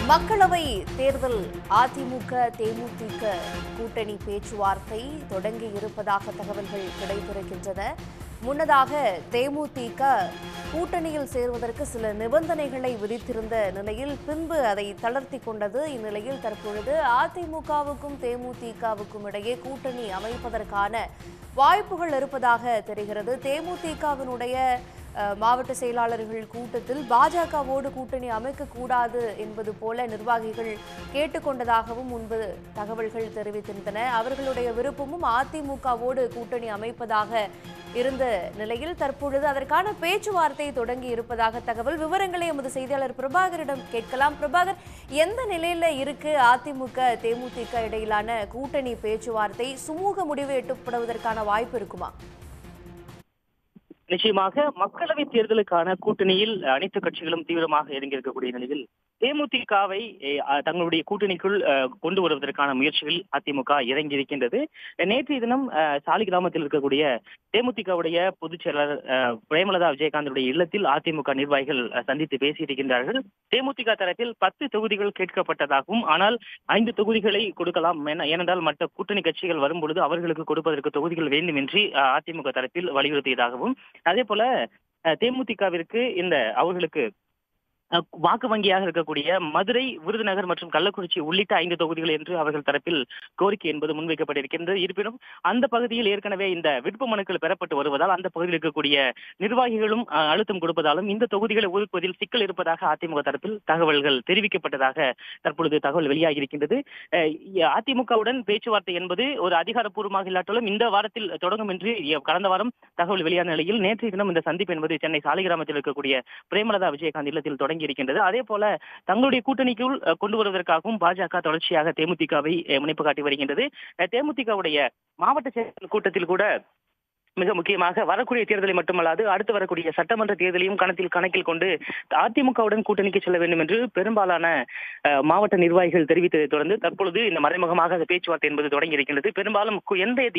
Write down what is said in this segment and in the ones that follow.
மக்களவை தேர்தல் அதிமுக தேமுதிக கூட்டணி பேச்சுவார்த்தை தொடங்கி இருப்பதாக தகவல்கள் கிடைத்திருக்கின்றன. முன்னதாக தேமுதிக கூட்டணியில் சேர்வதற்கு சில நிபந்தனைகளை விதித்திருந்த நிலையில் பின்பு அதை தளர்த்தி கொண்டது. இந்நிலையில் தற்பொழுது அதிமுகவுக்கும் தேமுதிகவுக்கும் இடையே கூட்டணி அமைப்பதற்கான வாய்ப்புகள் இருப்பதாக தெரிகிறது. தேமுதிகவினுடைய மாவட்ட செயலாளர்கள் கூட்டத்தில் பாஜகவோடு கூட்டணி அமைக்கக்கூடாது என்பது போல நிர்வாகிகள் கேட்டுக்கொண்டதாகவும் முன்பு தகவல்கள் தெரிவித்திருந்தன. அவர்களுடைய விருப்பமும் அதிமுகவோடு கூட்டணி அமைப்பதாக இருந்த நிலையில் தற்பொழுது அதற்கான பேச்சுவார்த்தை தொடங்கி இருப்பதாக தகவல். விவரங்களை எமது செய்தியாளர் பிரபாகரிடம் கேட்கலாம். பிரபாகர், எந்த நிலையில இருக்கு அதிமுக தேமுதிக இடையிலான கூட்டணி பேச்சுவார்த்தை? சுமூக முடிவு எட்டப்படுவதற்கான வாய்ப்பு இருக்குமா? நிச்சயமாக மக்களவை தேர்தலுக்கான கூட்டணியில் அனைத்து கட்சிகளும் தீவிரமாக இறங்கியிருக்கக்கூடிய நிலையில் தேமுதிகவை தங்களுடைய கூட்டணிக்குள் கொண்டு வருவதற்கான முயற்சிகளில் அதிமுக இறங்கியிருக்கின்றது. நேற்றைய தினம் சாலிகிராமத்தில் இருக்கக்கூடிய தேமுதிகவுடைய பொதுச் செயலாளர் பிரேமலதா விஜயகாந்தனுடைய இல்லத்தில் அதிமுக நிர்வாகிகள் சந்தித்து பேசியிருக்கின்றார்கள். தேமுதிக தரப்பில் 10 தொகுதிகள் கேட்கப்பட்டதாகவும், ஆனால் 5 தொகுதிகளை கொடுக்கலாம், ஏனென்றால் மற்ற கூட்டணி கட்சிகள் வரும்பொழுது அவர்களுக்கு கொடுப்பதற்கு தொகுதிகள் வேண்டும் என்று அதிமுக தரப்பில் வலியுறுத்தியதாகவும், அதே போல தேமுதிகவிற்கு அவர்களுக்கு வாக்கு வங்கியாக இருக்கக்கூடிய மதுரை, விருதுநகர் மற்றும் கள்ளக்குறிச்சி உள்ளிட்ட 5 தொகுதிகள் என்று அவர்கள் தரப்பில் கோரிக்கை என்பது முன்வைக்கப்பட்டிருக்கின்றது. இருப்பினும் அந்த பகுதியில் ஏற்கனவே இந்த விடுப்பு மனுக்கள் பெறப்பட்டு வருவதால் அந்த பகுதியில் இருக்கக்கூடிய நிர்வாகிகளும் அழுத்தம் கொடுப்பதாலும் இந்த தொகுதிகளை ஒதுக்குவதில் சிக்கல் இருப்பதாக அதிமுக தரப்பில் தகவல்கள் தெரிவிக்கப்பட்டதாக தற்பொழுது தகவல் வெளியாகி இருக்கின்றது. அதிமுகவுடன் பேச்சுவார்த்தை என்பது ஒரு அதிகாரப்பூர்வமாக இல்லாட்டாலும் இந்த வாரத்தில் தொடங்கும் என்று கடந்த வாரம் தகவல் வெளியான நிலையில் நேற்றைய தினம் இந்த சந்திப்பு என்பது சென்னை சாலிகிராமத்தில் இருக்கக்கூடிய பிரேமலதா விஜயகாந்த் இல்லத்தில் தொடங்கி இருக்கின்றது. அதே போல தங்களுடைய கூட்டணிக்குள் கொண்டு வருவதற்காகவும் பாஜக தொடர்ச்சியாக தேமுதிகவை முனைப்பு காட்டி வருகின்றது. தேமுதிகவுடைய மாவட்ட செயலாளர் கூட்டத்தில் கூட மிக முக்கியமாக வரக்கூடிய தேர்தலை மட்டுமல்லாது அடுத்து வரக்கூடிய சட்டமன்ற தேர்தலையும் கணக்கில் கொண்டு அதிமுகவுடன் கூட்டணிக்கு செல்ல வேண்டும் என்று பெரும்பாலான மாவட்ட நிர்வாகிகள் தெரிவித்ததை தொடர்ந்து தற்பொழுது இந்த மறைமுகமாக பேச்சுவார்த்தை என்பது தொடங்கி இருக்கின்றது. பெரும்பாலும்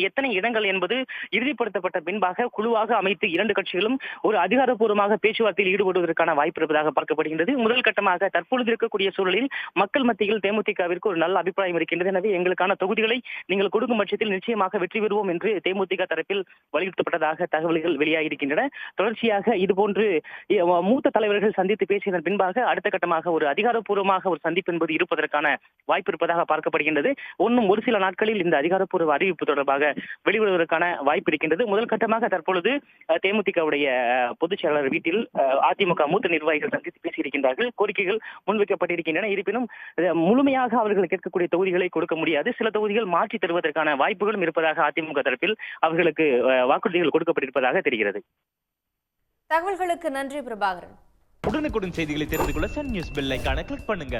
எத்தனை இடங்கள் என்பது இறுதிப்படுத்தப்பட்ட பின்பாக குழுவாக அமைத்து 2 கட்சிகளும் ஒரு அதிகாரப்பூர்வமாக பேச்சுவார்த்தையில் ஈடுபடுவதற்கான வாய்ப்பு இருப்பதாக பார்க்கப்படுகின்றது. முதல் கட்டமாக தற்பொழுது இருக்கக்கூடிய சூழலில் மக்கள் மத்தியில் தேமுதிகவிற்கு ஒரு நல்ல அபிப்பிராயம் இருக்கின்றது. எனவே எங்களுக்கான தொகுதிகளை நீங்கள் கொடுக்கும் பட்சத்தில் நிச்சயமாக வெற்றி பெறுவோம் என்று தேமுதிக தரப்பில் வலியுறுத்தப்பட்டதாக தகவல்கள் வெளியாகியிருக்கின்றன. தொடர்ச்சியாக இதுபோன்று மூத்த தலைவர்கள் சந்தித்து பேசியதன் பின்பாக அடுத்த கட்டமாக ஒரு அதிகாரப்பூர்வமாக ஒரு சந்திப்பு என்பது இருப்பதற்கான வாய்ப்பு இருப்பதாக பார்க்கப்படுகின்றது. இன்னும் ஒரு சில நாட்களில் இந்த அதிகாரப்பூர்வ அறிவிப்பு தொடர்பாக வெளிவருவதற்கான வாய்ப்பு இருக்கின்றது. முதல் கட்டமாக தற்பொழுது தேமுதிகவுடைய பொதுச் செயலாளர் வீட்டில் அதிமுக மூத்த நிர்வாகிகள் சந்தித்து பேசியிருக்கின்றார்கள். கோரிக்கைகள் முன்வைக்கப்பட்டிருக்கின்றன. இருப்பினும் முழுமையாக அவர்கள் கேட்கக்கூடிய தொகுதிகளை கொடுக்க முடியாது. சில தொகுதிகள் மாற்றி தருவதற்கான வாய்ப்புகளும் இருப்பதாக அதிமுக தரப்பில் அவர்களுக்கு வாக்குறுதிகள் கொடுக்கப்பட்டிருப்பதாக தெரிகிறது. தகவல்களுக்கு நன்றி பிரபாகரன். உடனுக்குடன் செய்திகளை தெரிந்து கொள்ள சன் நியூஸ் பெல் ஐகானை கிளிக் பண்ணுங்க.